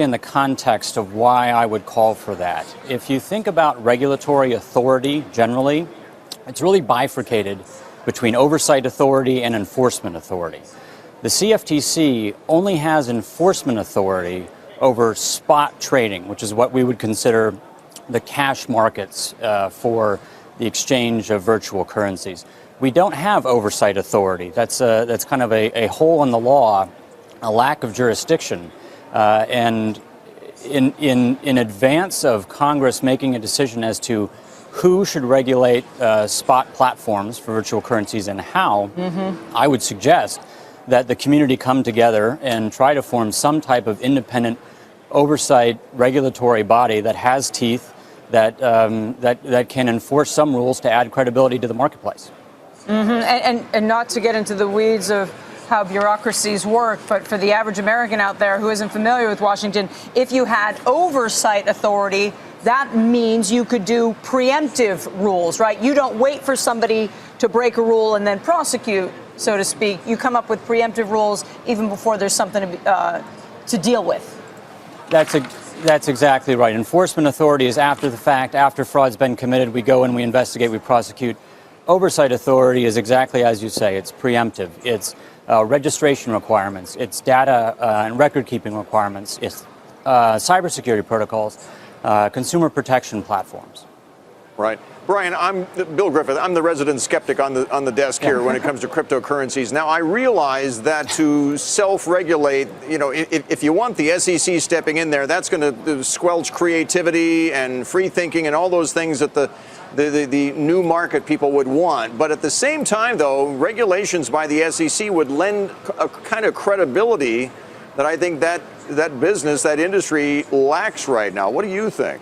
in the context of why I would call for that. If you think about regulatory authority generally, it's really bifurcated between oversight authority and enforcement authority. The CFTC only has enforcement authority over spot trading, which is what we would consider the cash markets for the exchange of virtual currencies. We don't have oversight authority. That's kind of a hole in the law, a lack of jurisdiction. And in advance of Congress making a decision as to who should regulate spot platforms for virtual currencies and how, I would suggest that the community come together and try to form some type of independent oversight regulatory body that has teeth, that can enforce some rules to add credibility to the marketplace. And not to get into the weeds of how bureaucracies work, but for the average American out there who isn't familiar with Washington, if you had oversight authority, that means you could do preemptive rules, right? You don't wait for somebody to break a rule and then prosecute, so to speak. You come up with preemptive rules even before there's something to deal with. That's exactly right. Enforcement authority is after the fact, after fraud's been committed, we go and we investigate, we prosecute. Oversight authority is exactly as you say. It's preemptive. It's registration requirements. It's data and record-keeping requirements. It's cybersecurity protocols, consumer protection platforms. Right. Brian, I'm Bill Griffith. I'm the resident skeptic on the desk here when it comes to cryptocurrencies. Now, I realize that to self-regulate, if you want the SEC stepping in there, that's going to squelch creativity and free thinking and all those things that the new market people would want. But at the same time, though, regulations by the SEC would lend a kind of credibility that I think that business, that industry lacks right now. What do you think?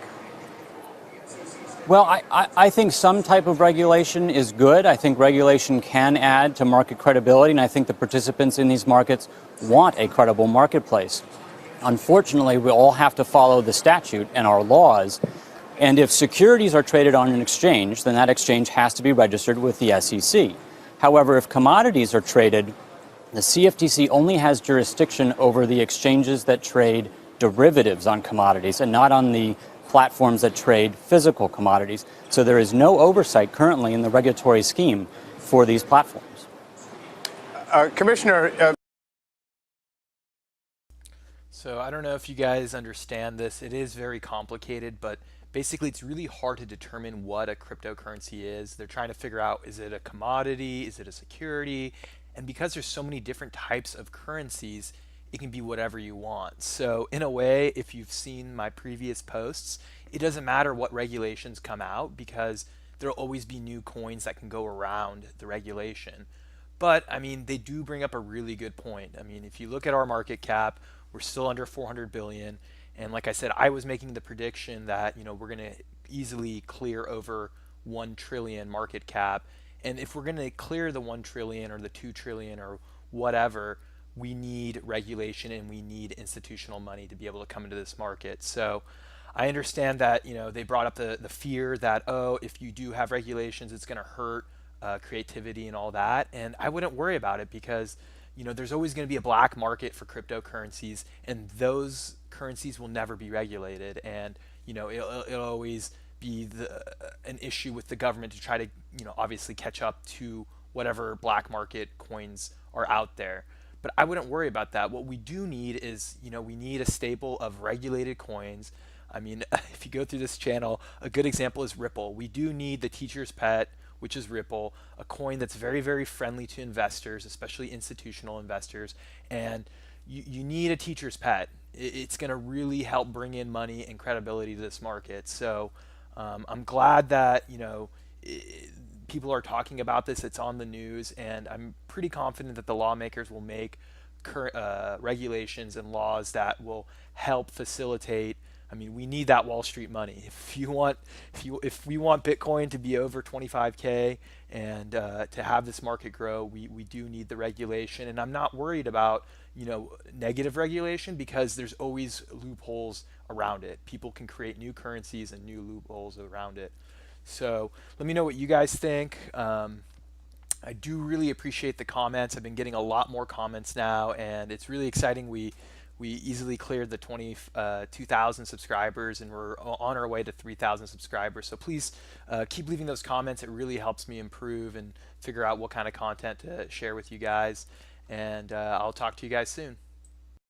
Well, I think some type of regulation is good. I think regulation can add to market credibility, and I think the participants in these markets want a credible marketplace. Unfortunately, we all have to follow the statute and our laws, and if securities are traded on an exchange, then that exchange has to be registered with the SEC. However, if commodities are traded, the CFTC only has jurisdiction over the exchanges that trade derivatives on commodities and not on the platforms that trade physical commodities. So there is no oversight currently in the regulatory scheme for these platforms. Commissioner. So I don't know if you guys understand this. It is very complicated, but basically it's really hard to determine what a cryptocurrency is. They're trying to figure out, is it a commodity? Is it a security? And because there's so many different types of currencies, it can be whatever you want. So in a way, if you've seen my previous posts, it doesn't matter what regulations come out because there'll always be new coins that can go around the regulation. But I mean, they do bring up a really good point. I mean, if you look at our market cap, we're still under 400 billion. And like I said, I was making the prediction that, we're going to easily clear over 1 trillion market cap. And if we're going to clear the 1 trillion or the 2 trillion or whatever, we need regulation and we need institutional money to be able to come into this market. So I understand that, they brought up the fear that, if you do have regulations, it's going to hurt creativity and all that. And I wouldn't worry about it because, there's always going to be a black market for cryptocurrencies, and those currencies will never be regulated. And, it'll always be an issue with the government to try to, obviously catch up to whatever black market coins are out there. But I wouldn't worry about that. What we do need is, we need a stable of regulated coins. I mean, if you go through this channel, a good example is Ripple. We do need the teacher's pet, which is Ripple, a coin that's very, very friendly to investors, especially institutional investors. And you need a teacher's pet. It's going to really help bring in money and credibility to this market. So I'm glad that, people are talking about this. It's on the news, and I'm pretty confident that the lawmakers will make current regulations and laws that will help facilitate. I mean, we need that Wall Street money. If we want Bitcoin to be over 25K and to have this market grow, we do need the regulation. And I'm not worried about negative regulation because there's always loopholes around it. People can create new currencies and new loopholes around it. So let me know what you guys think. I do really appreciate the comments. I've been getting a lot more comments now, and it's really exciting. We We easily cleared the 22,000 subscribers, and we're on our way to 3,000 subscribers. So please keep leaving those comments. It really helps me improve and figure out what kind of content to share with you guys. And I'll talk to you guys soon.